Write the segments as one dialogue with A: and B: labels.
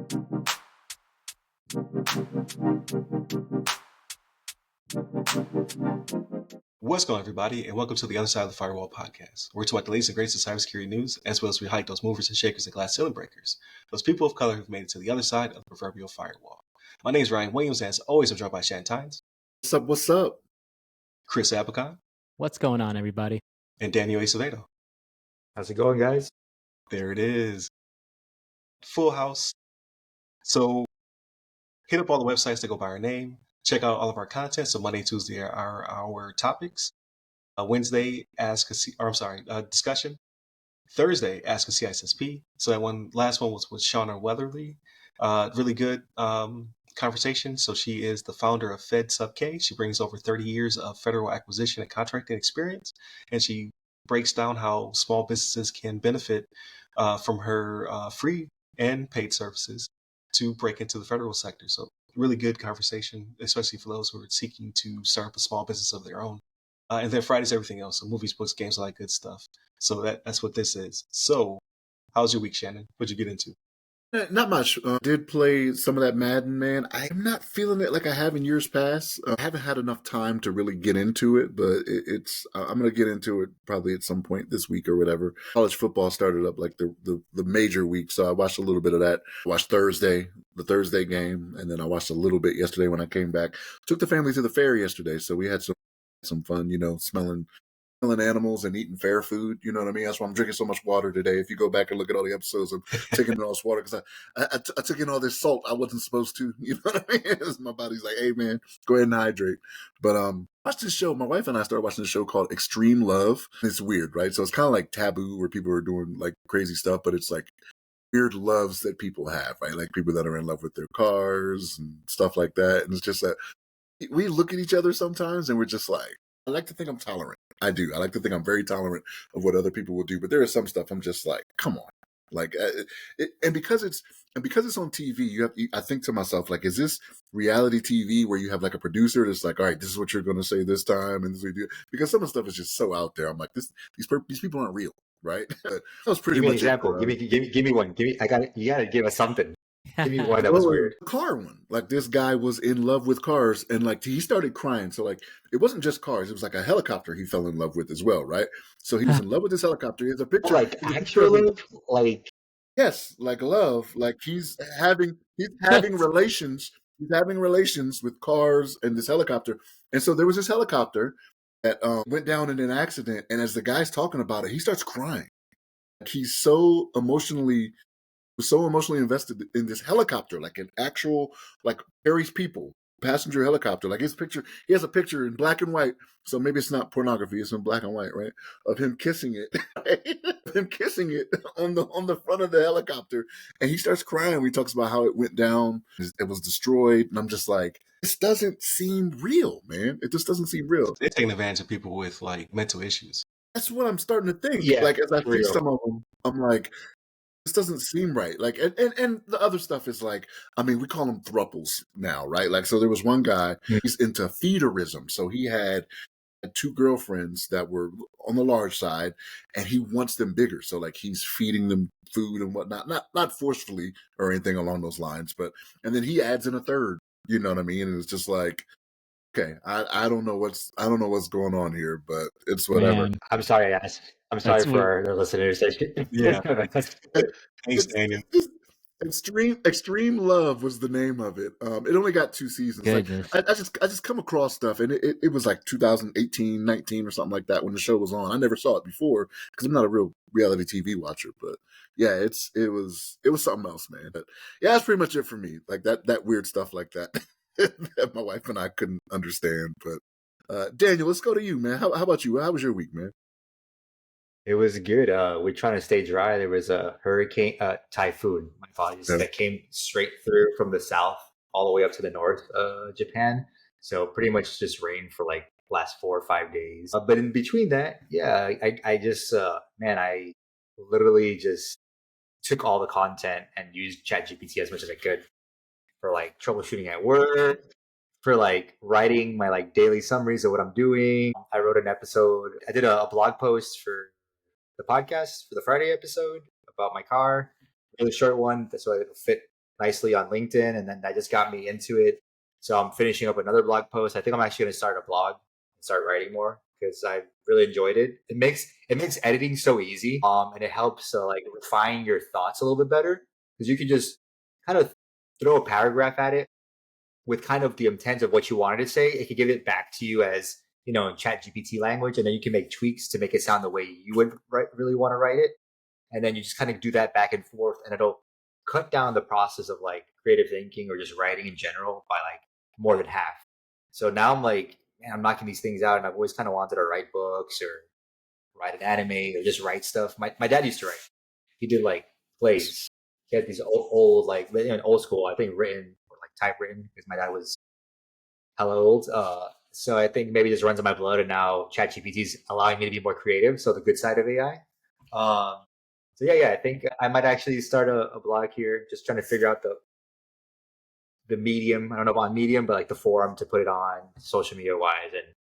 A: What's going on, everybody, and welcome to the Other Side of the Firewall podcast. We're talking about the latest and greatest of cybersecurity news, as well as we highlight those movers and shakers and glass ceiling breakers, those people of color who've made it to the other side of the proverbial firewall. My name is Ryan Williams, and as always, I'm joined by Shannon Tynes.
B: What's up? What's up?
A: Chris Abacon.
C: What's going on, everybody?
A: And Daniel Acevedo.
D: How's it going, guys?
A: There it is. Full house. So hit up all the websites that go by our name. Check out all of our content. So Monday, Tuesday are our topics. Wednesday, discussion. Thursday, Ask a CISSP. So that last one was with Shauna Weatherly. Really good conversation. So she is the founder of Fed Sub K. She brings over 30 years of federal acquisition and contracting experience, and she breaks down how small businesses can benefit from her free and paid services to break into the federal sector. So really good conversation, especially for those who are seeking to start up a small business of their own. And then Friday's everything else. So movies, books, games, all that good stuff. So that's what this is. So how's your week, Shannon? What'd you get into?
B: Not much. Did play some of that Madden, man. I'm not feeling it like I have in years past. I haven't had enough time to really get into it, but I'm going to get into it probably at some point this week or whatever. College football started up like the major week, so I watched a little bit of that. I watched the Thursday game, and then I watched a little bit yesterday when I came back. Took the family to the fair yesterday, so we had some fun, smelling animals and eating fair food. You know what I mean? That's why I'm drinking so much water today. If you go back and look at all the episodes, I'm taking in all this water because I took in all this salt I wasn't supposed to. You know what I mean? My body's like, hey man, go ahead and hydrate. But watch this show. My wife and I started watching this show called Extreme Love. It's weird, right? So it's kind of like Taboo, where people are doing like crazy stuff, but it's like weird loves that people have, right? Like people that are in love with their cars and stuff like that. And it's just that we look at each other sometimes and we're just like, I like to think I'm tolerant. I do. I like to think I'm very tolerant of what other people will do. But there is some stuff I'm just like, come on. Like, and because it's on TV, I think to myself, like, is this reality TV where you have like a producer that's like, all right, this is what you're going to say this time, and this is what you do? Because some of the stuff is just so out there. I'm like, these people aren't real, right? That was pretty
D: much.
B: Give me an example.
D: Give me one. You gotta give us something. Give me one that was weird.
B: Car one. Like this guy was in love with cars and like he started crying. So like it wasn't just cars. It was like a helicopter he fell in love with as well, right? So he was in love with this helicopter. He has a picture.
D: Like actual love? Like
B: yes, like love. Like he's having relations. He's having relations with cars and this helicopter. And so there was this helicopter that went down in an accident. And as the guy's talking about it, he starts crying. Like he's so emotionally invested in this helicopter, like an actual, like carries people, passenger helicopter. Like his picture, he has a picture in black and white. So maybe it's not pornography; it's in black and white, right? Of him kissing it, him kissing it on the front of the helicopter, and he starts crying. He talks about how it went down, it was destroyed, and I'm just like, this doesn't seem real, man. It just doesn't seem real.
A: They're taking advantage of people with like mental issues.
B: That's what I'm starting to think.
D: Yeah,
B: like as I see some of them, I'm like, this doesn't seem right. Like, and the other stuff is like, I mean, we call them thruples now, right? Like, so there was one guy, he's into feederism. So he had two girlfriends that were on the large side and he wants them bigger. So like he's feeding them food and whatnot, not forcefully or anything along those lines, and then he adds in a third, you know what I mean? And it's just like, okay, I don't know what's going on here, but it's whatever.
C: Man.
D: I'm sorry, guys. I'm sorry for our listeners.
A: Yeah. Thanks, Daniel.
B: Extreme Love was the name of it. It only got 2 seasons. Like, I just come across stuff, and it was like 2018, 19 or something like that when the show was on. I never saw it before because I'm not a real reality TV watcher, but yeah, it was something else, man. But yeah, that's pretty much it for me. Like that weird stuff like that that my wife and I couldn't understand. But Daniel, let's go to you, man. How about you? How was your week, man?
D: It was good. We're trying to stay dry. There was a hurricane, typhoon, my apologies, that came straight through from the south all the way up to the north, Japan. So pretty much just rain for like last 4 or 5 days. But in between that, yeah, I just, I literally just took all the content and used ChatGPT as much as I could for like troubleshooting at work, for like writing my like daily summaries of what I'm doing. I wrote an episode. I did a blog post for the podcast for the Friday episode about my car, really short one, so it'll fit nicely on LinkedIn, and then that just got me into it. So I'm finishing up another blog post. I think I'm actually going to start a blog and start writing more because I really enjoyed it. It makes editing so easy, and it helps like refine your thoughts a little bit better because you can just kind of throw a paragraph at it with kind of the intent of what you wanted to say. It could give it back to you as in Chat GPT language, and then you can make tweaks to make it sound the way you would really want to write it. And then you just kind of do that back and forth, and it'll cut down the process of like creative thinking or just writing in general by like more than half. So now I'm like, man, I'm knocking these things out, and I've always kind of wanted to write books or write an anime or just write stuff. My dad used to write. He did like plays. He had these old like old school, I think written or like typewritten because my dad was hella old. So I think maybe it just runs in my blood, and now ChatGPT is allowing me to be more creative. So the good side of AI. So yeah, I think I might actually start a blog here, just trying to figure out the medium. I don't know about medium, but like the forum to put it on social media wise, and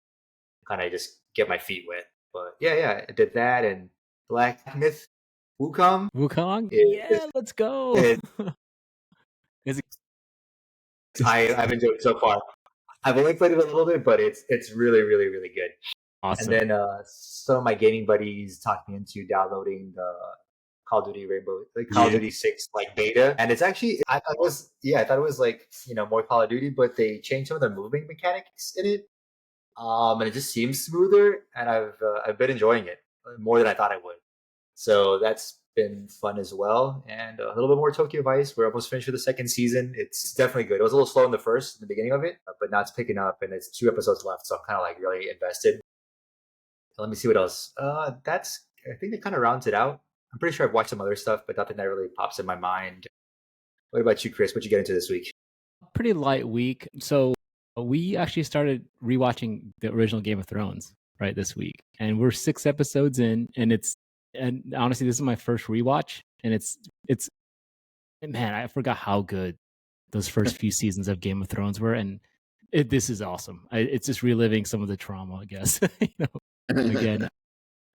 D: kind of just get my feet wet. But yeah, I did that, and Black Myth Wukong.
C: Wukong? Yeah, let's go. Is it?
D: I've enjoyed it so far. I've only played it a little bit, but it's really, really, really good.
C: Awesome.
D: And then some of my gaming buddies talked me into downloading the Call of Duty Call of Duty 6 like beta, and it's actually I thought it was like more Call of Duty, but they changed some of the moving mechanics in it, and it just seems smoother, and I've been enjoying it more than I thought I would. So that's been fun as well, and a little bit more Tokyo Vice. We're almost finished with the second season. It's definitely good. It was a little slow in the beginning of it, but now it's picking up, and it's 2 episodes left, so I'm kind of like really invested. Let me see what else. I think that kind of rounds it out. I'm pretty sure I've watched some other stuff, but nothing that really pops in my mind. What about you, Chris? What you get into this week?
C: Pretty light week. So we actually started rewatching the original Game of Thrones right this week, and we're 6 episodes in, and honestly, this is my first rewatch, and it's man, I forgot how good those first few seasons of Game of Thrones were, and this is awesome. It's just reliving some of the trauma, I guess. Again.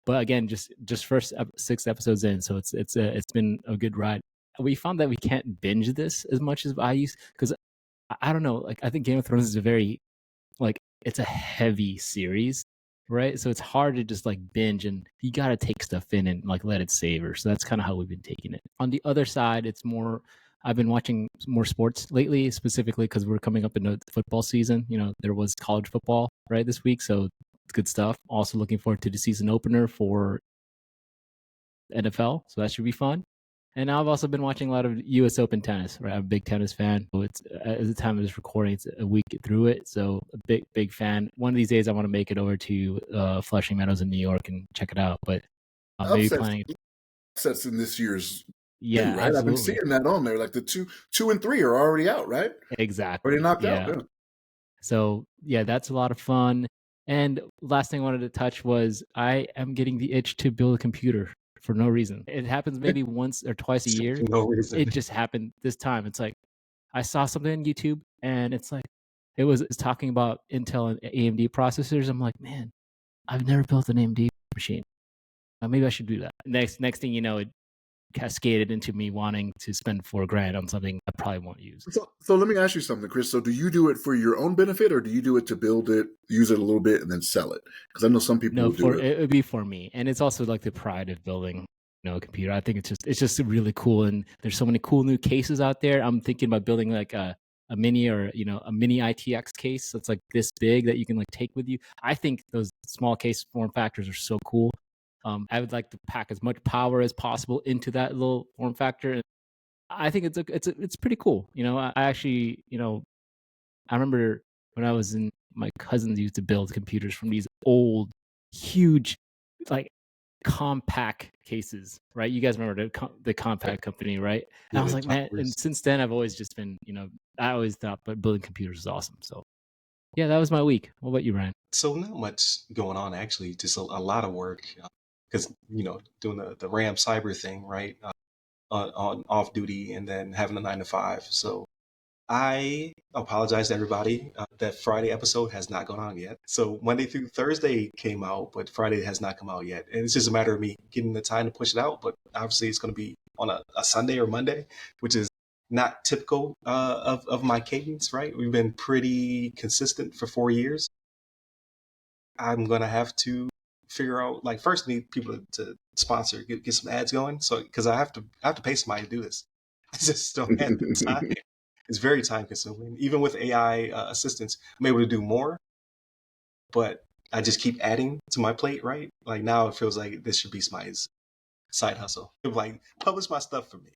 C: But again, just first 6 episodes in, so it's been a good ride. We found that we can't binge this as much as I used, because I don't know, like I think Game of Thrones is a very it's a heavy series, right? So it's hard to just like binge, and you got to take stuff in and like let it savor. So that's kind of how we've been taking it. On the other side, it's more. I've been watching more sports lately, specifically because we're coming up into the football season. There was college football right this week, so it's good stuff. Also looking forward to the season opener for NFL, so that should be fun. And I've also been watching a lot of U.S. Open tennis. Right, I'm a big tennis fan. So it's at the time of this recording, it's a week through it. So a big fan. One of these days, I want to make it over to Flushing Meadows in New York and check it out. But maybe planning
B: upsets in this year's.
C: Yeah,
B: right.
C: absolutely.
B: I've been seeing that on there. Like the two and 3 are already out, right?
C: Exactly.
B: Already knocked out. Yeah.
C: So yeah, that's a lot of fun. And last thing I wanted to touch was I am getting the itch to build a computer for no reason. It happens maybe once or twice a year.
A: For no reason.
C: It just happened this time. It's like I saw something on YouTube, and it's like it's talking about Intel and AMD processors. I'm like, man, I've never built an AMD machine. Maybe I should do that. Next thing you know, it cascaded into me wanting to spend $4,000 on something I probably won't use.
B: So let me ask you something, Chris. So do you do it for your own benefit, or do you do it to build it, use it a little bit, and then sell it? Because I know some people will do it.
C: It would be for me, and it's also like the pride of building a computer. I think it's just really cool, and there's so many cool new cases out there. I'm thinking about building like a mini or a mini ITX case that's like this big that you can like take with you. I think those small case form factors are so cool. I would like to pack as much power as possible into that little form factor. And I think it's pretty cool. I actually, I remember when I was in, my cousins used to build computers from these old, huge, like compact cases, right? You guys remember the compact company, right? And I was like, man, and since then I've always just been, I always thought but building computers is awesome. So yeah, that was my week. What about you, Ryan?
A: So not much going on, actually, just a lot of work. Because doing the RAM cyber thing, right, on off duty, and then having a 9 to 5. So I apologize to everybody. That Friday episode has not gone on yet. So Monday through Thursday came out, but Friday has not come out yet. And it's just a matter of me getting the time to push it out. But obviously it's going to be on a Sunday or Monday, which is not typical of my cadence, right? We've been pretty consistent for 4 years. I'm gonna have to figure out, like, first need people to sponsor, get some ads going. So because I have to pay somebody to do this. I just don't have the time. It's very time consuming. Even with AI assistance, I'm able to do more, but I just keep adding to my plate, right? Like now it feels like this should be somebody's side hustle. Like publish my stuff for me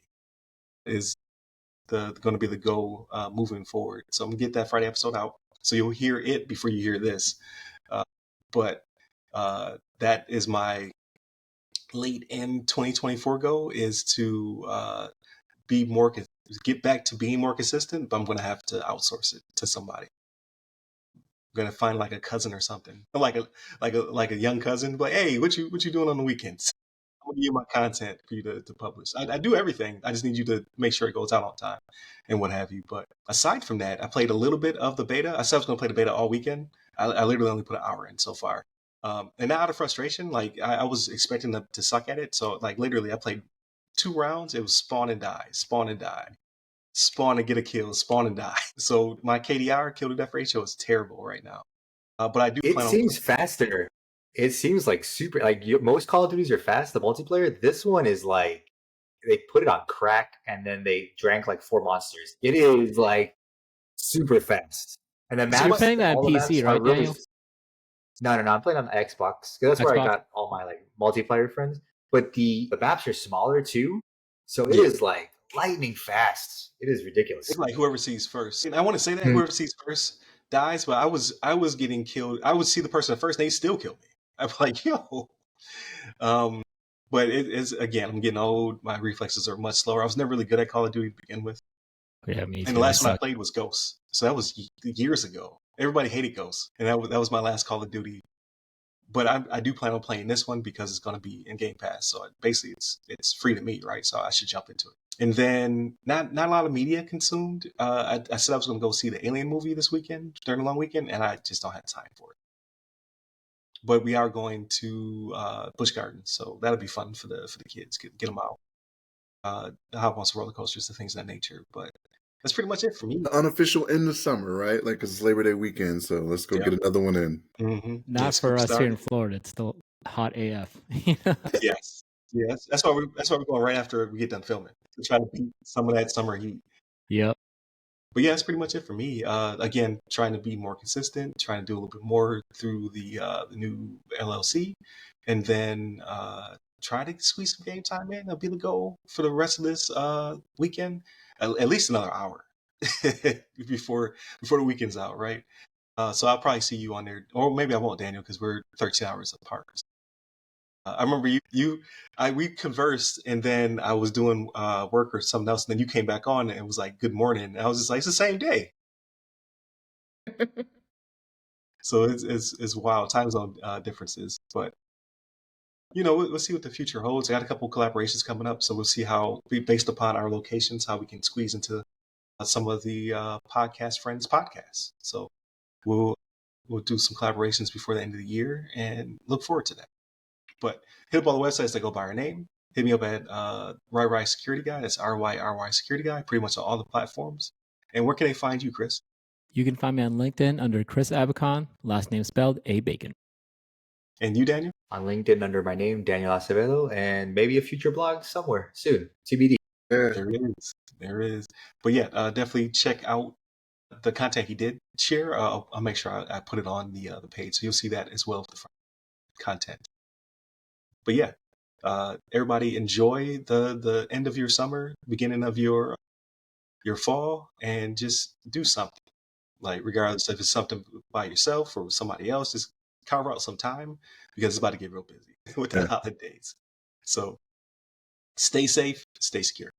A: is the going to be the goal moving forward. So I'm gonna get that Friday episode out, so you'll hear it before you hear this. But that is my late end 2024 goal, is to be more get back to being more consistent. But I'm going to have to outsource it to somebody. I'm going to find like a cousin or something, like a young cousin. Like, hey, what you doing on the weekends? I'm gonna give you my content for you to publish. I do everything. I just need you to make sure it goes out on time and what have you. But aside from that, I played a little bit of the beta. I said I was gonna play the beta all weekend. I literally only put an hour in so far. And not out of frustration, like I was expecting to suck at it. So like literally I played 2 rounds. It was spawn and die, spawn and die, spawn and get a kill, spawn and die. So my KDR, kill to death ratio, is terrible right now. But I do
D: It
A: plan on
D: seems faster. It seems like super. Like most Call of Duties are fast. The multiplayer. This one is like they put it on crack and then they drank like 4 monsters. It is like super fast. And the
A: So
C: You're
D: maps,
C: playing that on
D: all the
C: PC,
D: maps are
C: right,
D: really.
C: Daniel?
D: No, I'm playing on the Xbox. That's where I
C: Xbox.
D: got all my like multiplayer friends. But the maps are smaller too, so it
A: Yeah.
D: is like lightning fast. It is ridiculous.
A: It's like whoever sees first. And I want to say that whoever sees first dies, but I was getting killed. I would see the person first, and they still kill me. I'm like, yo. Um, but it is, again, I'm getting old. My reflexes are much slower. I was never really good at Call of Duty to begin with,
C: Yeah, me
A: and
C: too.
A: the
C: I
A: last one I
C: suck.
A: played was Ghosts. So that was years ago. Everybody hated Ghosts, and that was my last Call of Duty. But I do plan on playing this one because it's going to be in Game Pass. So basically, it's free to me, right? So I should jump into it. And then not a lot of media consumed. I said I was going to go see the Alien movie this weekend during a long weekend, and I just don't have time for it. But we are going to Busch Gardens, so that'll be fun for the kids. Get them out, hop on some roller coasters and things of that nature. But that's pretty much it for me.
B: The unofficial end of summer, right? Like it's Labor Day weekend, so let's go
A: Yep.
B: get another one in.
A: Mm-hmm.
C: Not for us here in Florida. It's still hot AF.
A: Yes. Yes. That's why we're going right after we get done filming, to try to beat some of that summer heat.
C: Yep.
A: But yeah, that's pretty much it for me. Again, trying to be more consistent, trying to do a little bit more through the new LLC, and then try to squeeze some game time in. That'll be the goal for the rest of this weekend, at least another hour before the weekend's out, right? So I'll probably see you on there, or maybe I won't, Daniel, because we're 13 hours apart. I remember we conversed, and then I was doing work or something else, and then you came back on and it was like, good morning. And I was just like, it's the same day. So it's wild, time zone differences. But, we'll see what the future holds. I got a couple collaborations coming up, so we'll see how, based upon our locations, how we can squeeze into some of the podcast friends podcasts. So we'll do some collaborations before the end of the year and look forward to that. But hit up all the websites that go by our name. Hit me up at RY Security Guy. That's RYRY Security Guy, pretty much on all the platforms. And where can they find you, Chris?
C: You can find me on LinkedIn under Chris Abacon, last name spelled A Bacon.
A: And you, Daniel?
D: On LinkedIn under my name, Daniel Acevedo, and maybe a future blog somewhere soon. TBD.
B: Yeah.
A: There is. But yeah, definitely check out the content he did share. I'll make sure I put it on the page, so you'll see that as well, the content. But yeah, everybody enjoy the end of your summer, beginning of your fall, and just do something. Like, regardless if it's something by yourself or with somebody else, just carve out some time, because it's about to get real busy with the holidays. So stay safe, stay secure.